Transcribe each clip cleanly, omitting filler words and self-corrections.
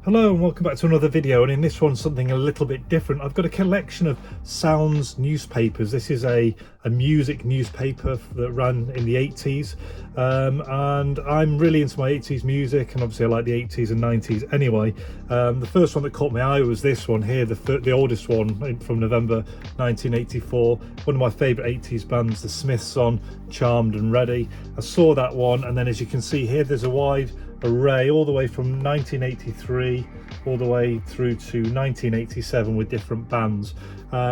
Hello and welcome back to another video, and in this one something a little bit different. I've got a collection of Sounds newspapers. This is a music newspaper that ran in the 80s, and I'm really into my 80s music, and obviously I like the 80s and 90s anyway. The first one that caught my eye was this one here, the oldest one from November 1984. One of my favourite 80s bands, the Smiths, on Charmed and Ready. I saw that one, and then as you can see here there's a wide array all the way from 1983 all the way through to 1987 with different bands.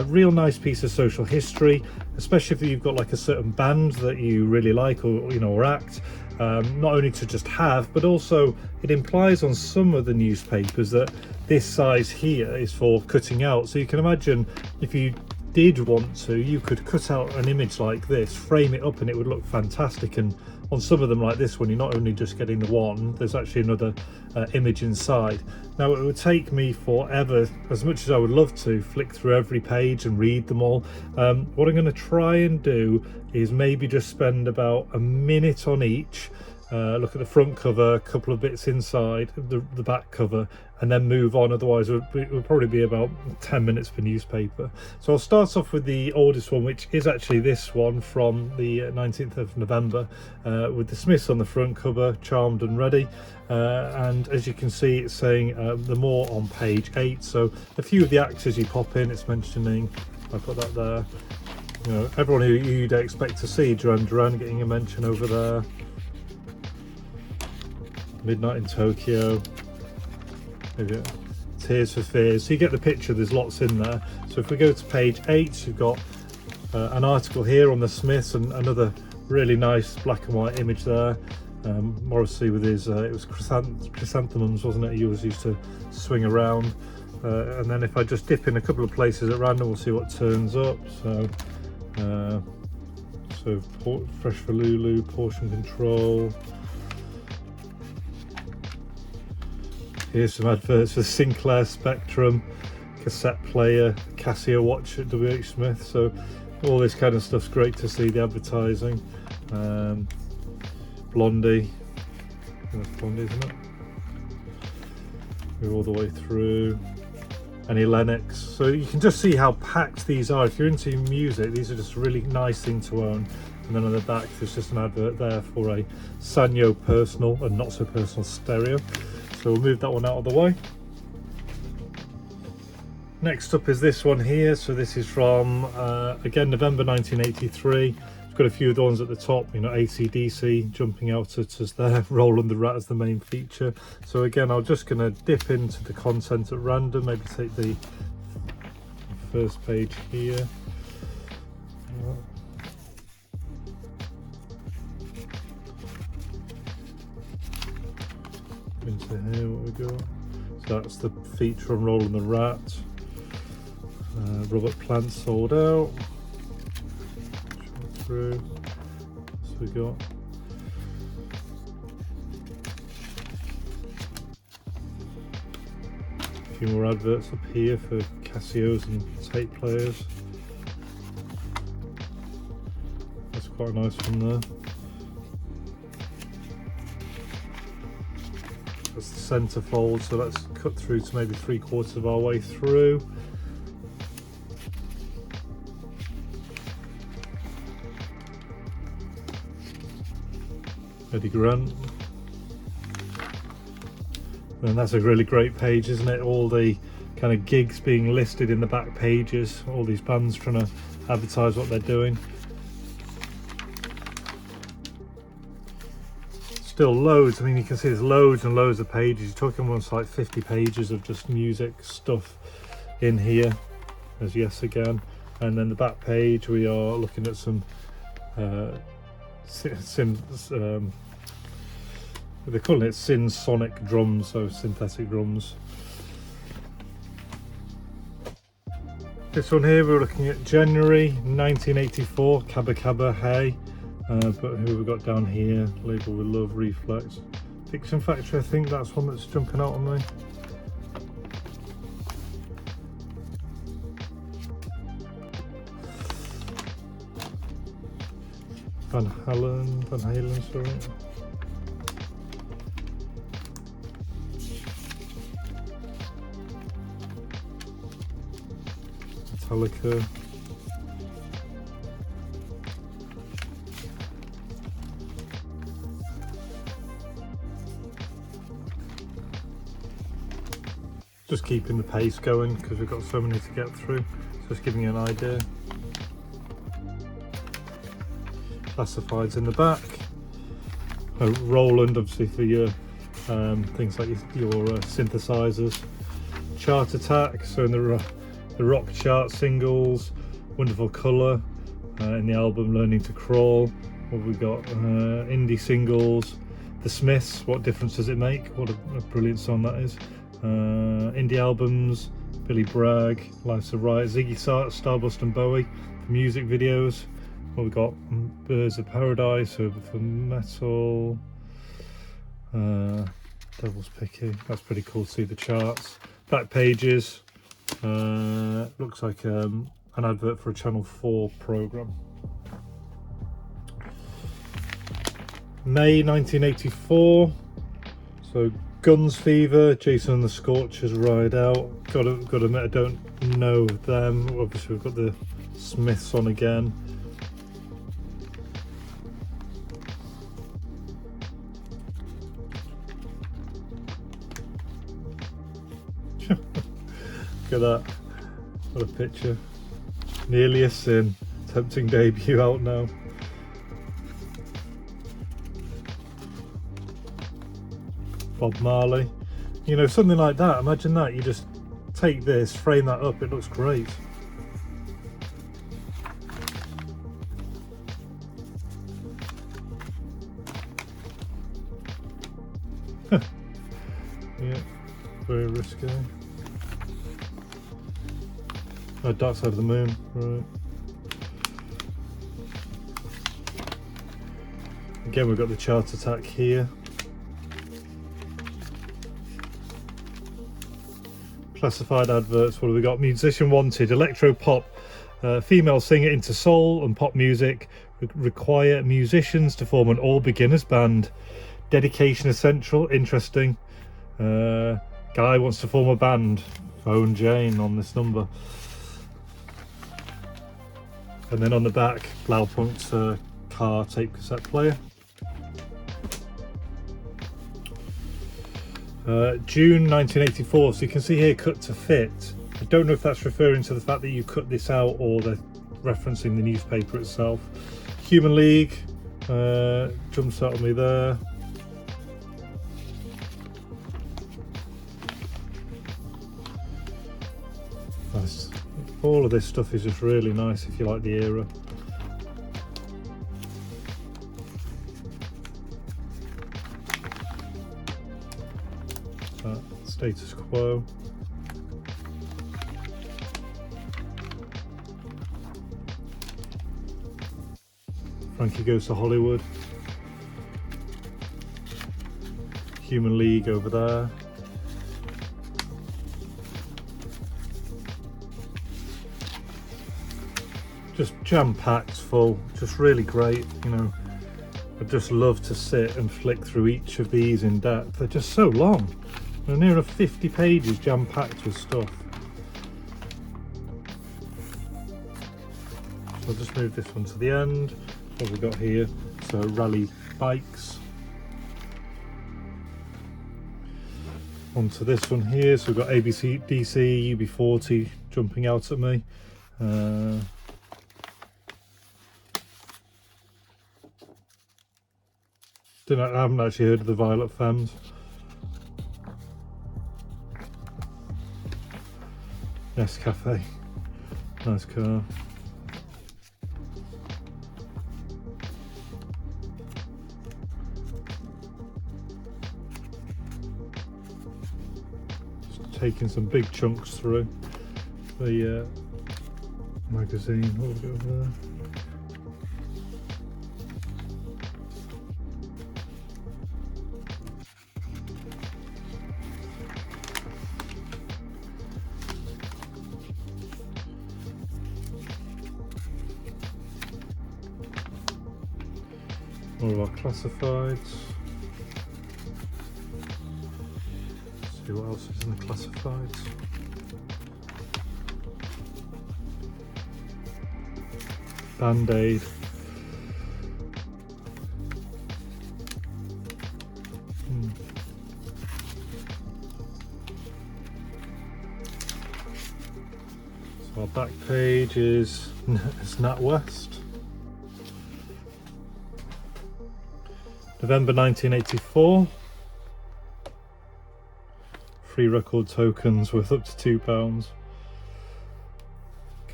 Real nice piece of social history, especially if you've got like a certain band that you really like, or or act, not only to just have, but also it implies on some of the newspapers that this size here is for cutting out. So you can imagine if you did want to, you could cut out an image like this, frame it up, and it would look fantastic. And on some of them like this one, you're not only just getting the one, there's actually another image inside. Now it would take me forever, as much as I would love to, flick through every page and read them all. What I'm going to try and do is maybe just spend about a minute on each, look at the front cover, a couple of bits inside the back cover, and then move on. Otherwise it would probably be about 10 minutes per newspaper. So I'll start off with the oldest one, which is actually this one from the 19th of November, with the Smiths on the front cover, Charmed and Ready, and as you can see it's saying the more on page 8. So a few of the acts as you pop in, it's mentioning, I put that there, everyone who you'd expect to see. Duran Duran getting a mention over there, Midnight in Tokyo, Tears for Fears. So you get the picture, there's lots in there. So if we go to page 8, you've got an article here on the Smiths, and another really nice black and white image there. Morrissey with his, it was chrysanthemums, wasn't it? He always used to swing around. And then if I just dip in a couple of places at random, we'll see what turns up. So Fresh for Lulu, Portion Control. Here's some adverts for Sinclair Spectrum, cassette player, Casio watch at WH Smith. So all this kind of stuff's great to see, the advertising. Blondie, that's Blondie, isn't it? Go all the way through. Annie Lennox. So you can just see how packed these are. If you're into music, these are just a really nice thing to own. And then on the back there's just an advert there for a Sanyo personal and not so personal stereo. So we'll move that one out of the way. Next up is this one here. So this is from, again, November 1983. It's got a few of the ones at the top, AC/DC jumping out at us there, Roland the Rat as the main feature. So again, I'm just going to dip into the content at random, maybe take the first page here. Into here, what we got? So that's the feature on Roland the Rat. Robert Plant sold out. Through. So we got a few more adverts up here for Casios and tape players. That's quite a nice one there. That's the centerfold, so let's cut through to maybe 3/4 of our way through. Eddie Grant. And that's a really great page, isn't it? All the kind of gigs being listed in the back pages, all these bands trying to advertise what they're doing. Still loads, I mean, you can see there's loads and loads of pages. You're talking almost like 50 pages of just music stuff in here. There's Yes Again. And then the back page, we are looking at some they're calling it sonic drums, so synthetic drums. This one here, we're looking at January 1984, Cabba Cabba Hey. But who have we got down here? Label with Love, Reflex. Fiction Factory, I think that's one that's jumping out on me. Van Halen, sorry. Metallica. Just keeping the pace going because we've got so many to get through. Just giving you an idea. Classifieds in the back. Roland, obviously, for your things like your synthesizers. Chart Attack, so in the rock chart singles. Wonderful Colour, in the album Learning to Crawl. What have we got? Indie singles. The Smiths, What Difference Does It Make? What a brilliant song that is. Indie albums, Billy Bragg, Life's a Riot, Ziggy Stardust and Bowie for music videos. What we got? Birds of Paradise for metal. Devil's Picky. That's pretty cool to see the charts. Back pages. Looks like an advert for a Channel 4 program. May 1984. So Guns Fever, Jason and the Scorchers Ride Out. Gotta admit, I don't know them. Obviously, we've got the Smiths on again. Look at that. What a picture. Nearly a Sin. Tempting debut out now. Bob Marley. You know, something like that. Imagine that. You just take this, frame that up. It looks great. Yeah, very risky. Oh, Dark Side of the Moon, right. Again, we've got the Chart Attack here. Classified adverts, what have we got? Musician wanted, electro pop, female singer into soul and pop music, require musicians to form an all beginners band. Dedication essential, interesting. Guy wants to form a band, phone Jane on this number. And then on the back, Blaupunkt's car tape cassette player. June 1984, so you can see here cut to fit. I don't know if that's referring to the fact that you cut this out or they're referencing the newspaper itself. Human League jumps out at me there. Nice. All of this stuff is just really nice if you like the era. Status Quo. Frankie Goes to Hollywood. Human League over there. Just jam-packed full, just really great, you know. I just love to sit and flick through each of these in depth. They're just so long. They're near 50 pages jam-packed with stuff. So I'll just move this one to the end. What have we got here? So rally bikes. Onto this one here. So we've got ABC, DC, UB40 jumping out at me. I haven't actually heard of the Violet Femmes. Nescafe, nice car. Just taking some big chunks through the magazine. What have we got over there? All of our classifieds. Let's see what else is in the classifieds. Band-Aid. So our back page is Nat West. November 1984. Free record tokens worth up to £2.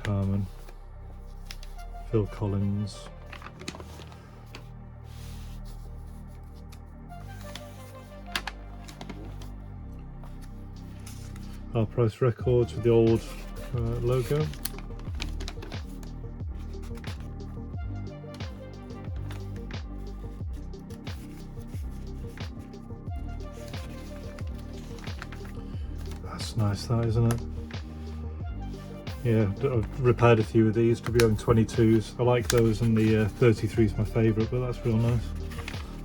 Carmen. Phil Collins. Our Price Records with the old logo. That's nice, that, isn't it? Yeah, I've repaired a few of these to be on 22s. I like those, and the 33 is my favourite, but that's real nice.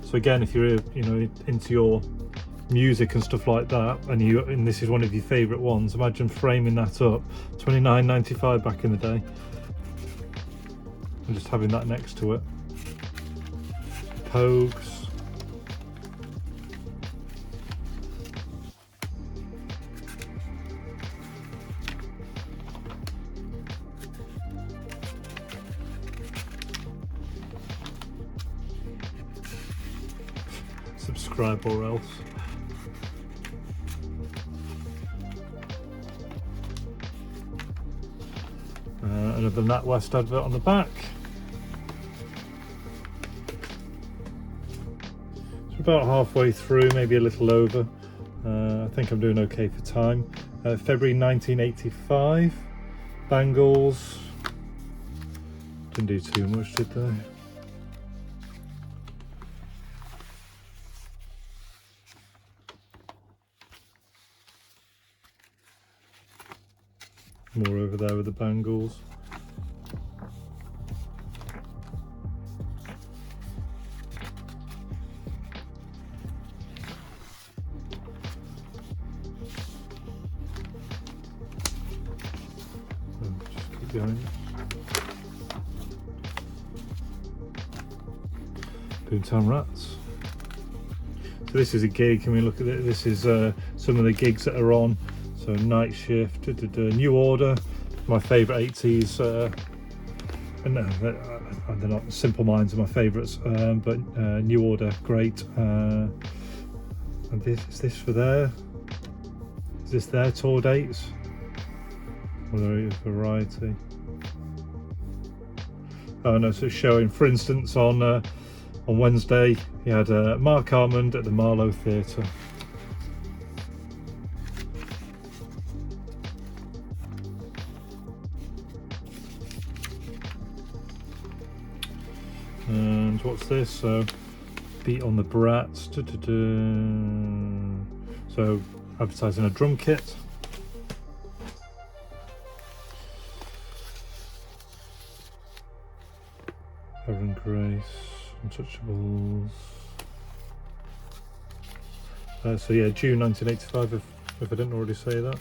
So again, if you're into your music and stuff like that, and this is one of your favourite ones, imagine framing that up. £29.95 back in the day, and just having that next to it. Pogues. Subscribe or else. Another Nat West advert on the back. It's about halfway through, maybe a little over. I think I'm doing okay for time. February 1985. Bangles. Didn't do too much, did they? More over there with the bangles. Just keep going. Boomtown Rats. So this is a gig. I mean, look at it. This is some of the gigs that are on. So Night Shift, New Order, my favourite 80s. No, they're not. Simple Minds are my favourites, but New Order, great. And is this for their? Is this their tour dates? Or there is variety? Oh no, so it's showing. For instance, on Wednesday, you had Mark Armand at the Marlow Theatre. And what's this? So Beat on the Brats. So advertising a drum kit. Heaven Grace, Untouchables. So yeah, June 1985, if I didn't already say that.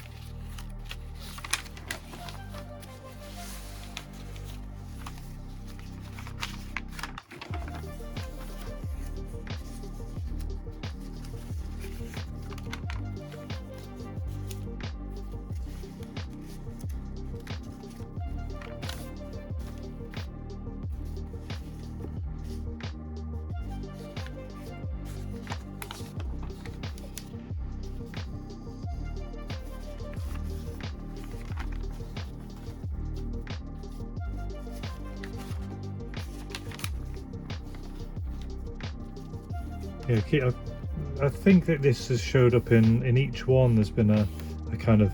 Yeah, I think that this has showed up in each one. There's been a kind of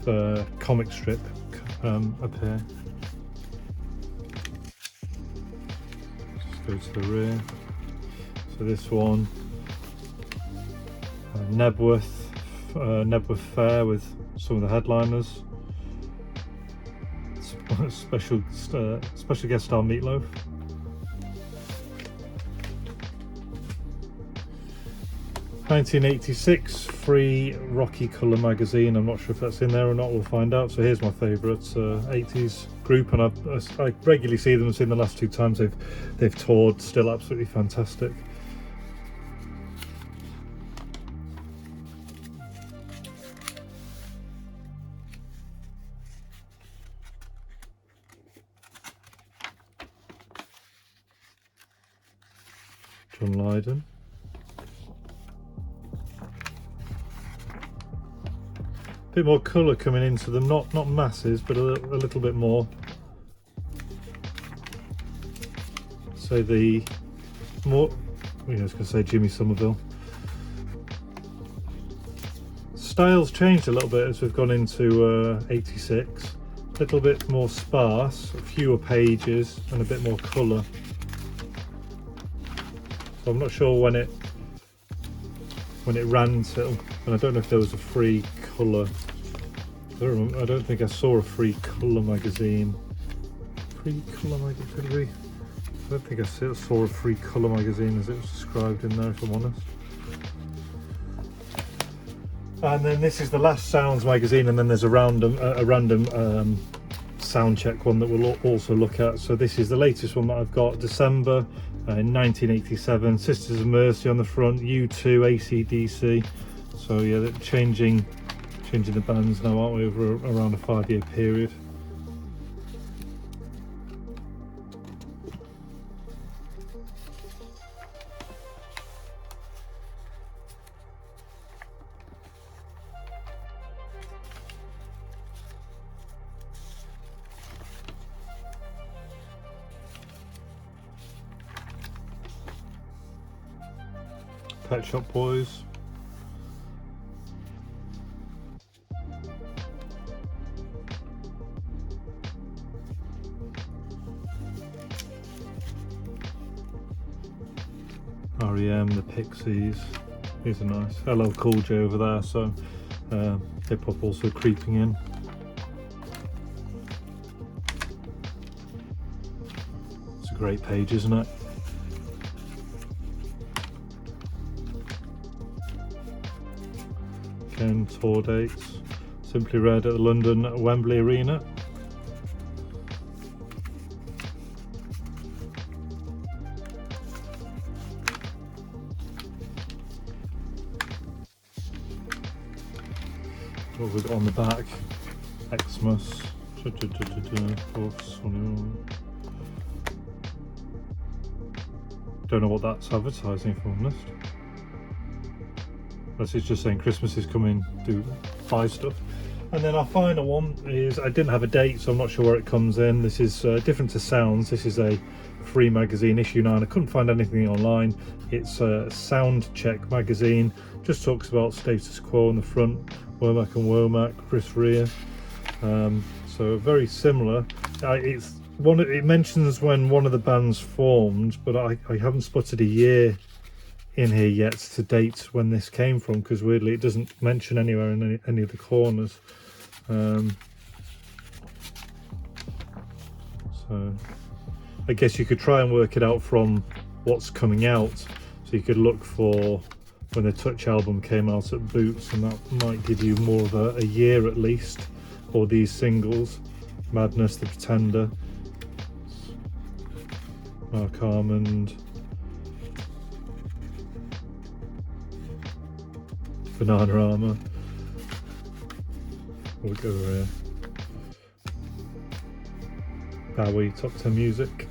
comic strip up here. Just go to the rear. So this one, Nebworth Fair with some of the headliners. Special guest star Meatloaf. 1986 free Rocky Colour magazine. I'm not sure if that's in there or not, we'll find out. So here's my favourite 80s group, and I regularly see them. I've seen the last 2 times they've toured, still absolutely fantastic. John Lydon. Bit more colour coming into them, not masses, but a little bit more. So the more, I was going to say Jimmy Somerville. Style's changed a little bit as we've gone into 86. A little bit more sparse, fewer pages, and a bit more colour. So I'm not sure when it ran till, and I don't know if there was a free colour. I don't think I saw a free colour magazine. Free colour magazine, could we? I don't think I saw a free colour magazine as it was described in there, if I'm honest. And then this is the last Sounds magazine, and then there's a random Soundcheck one that we'll also look at. So this is the latest one that I've got, December 1987. Sisters of Mercy on the front, U2, AC/DC. So yeah, they're changing the bands now, aren't we, over around a 5-year period. Pet Shop Boys. REM, the Pixies. These are nice. LL Cool J over there, so hip hop also creeping in. It's a great page, isn't it? Again, tour dates. Simply Red at the London Wembley Arena. What have we got on the back? Xmas. Don't know what that's advertising, if I'm honest. Unless it's just saying Christmas is coming, buy stuff. And then our final one is, I didn't have a date, so I'm not sure where it comes in. This is different to Sounds. This is a free magazine, issue 9. I couldn't find anything online. It's a Soundcheck magazine. Just talks about status quo on the front. Womack and Womack, Chris Rea. So very similar. It mentions when one of the bands formed, but I haven't spotted a year in here yet to date when this came from, because weirdly it doesn't mention anywhere in any of the corners. So I guess you could try and work it out from what's coming out. So you could look for when the Touch album came out at Boots, and that might give you more of a year at least. Or these singles, Madness, The Pretender, Mark Armand, Banana Armour. We'll go here. Bowie, Top 10 Music.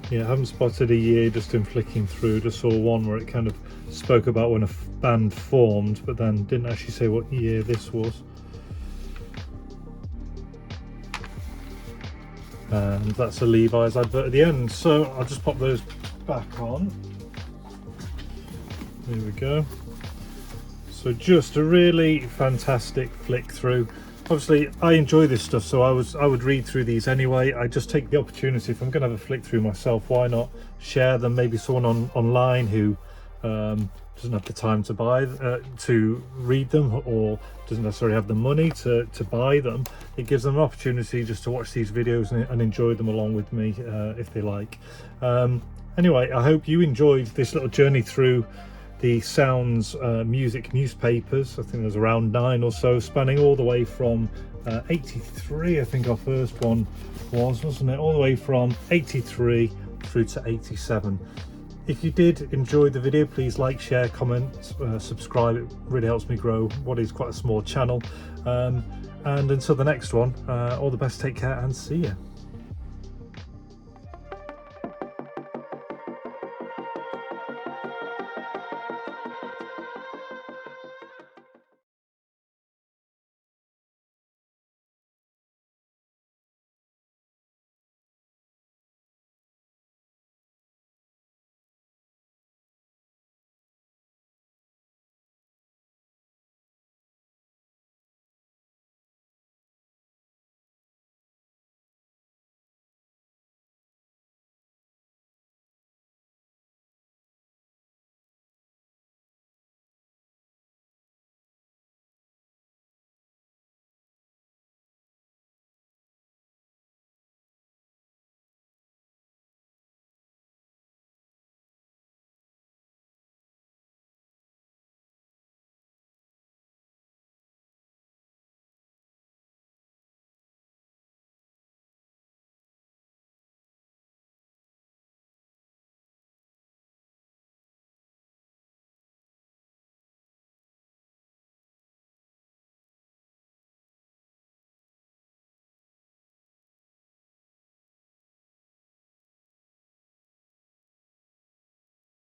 Yeah, I haven't spotted a year just in flicking through. Just saw one where it kind of spoke about when a band formed, but then didn't actually say what year this was. And that's a Levi's advert at the end, so I'll just pop those back on. There we go. So just a really fantastic flick through. Obviously I enjoy this stuff, so I would read through these anyway. I just take the opportunity, if I'm going to have a flick through myself, why not share them? Maybe someone online who doesn't have the time to buy to read them, or doesn't necessarily have the money to buy them, it gives them an opportunity just to watch these videos and enjoy them along with me if they like. Anyway, I hope you enjoyed this little journey through the Sounds music newspapers. I think there's around 9 or so, spanning all the way from 83, I think our first one wasn't it? All the way from 83 through to 87. If you did enjoy the video, please like, share, comment, subscribe. It really helps me grow what is quite a small channel. And until the next one, all the best, take care and see you.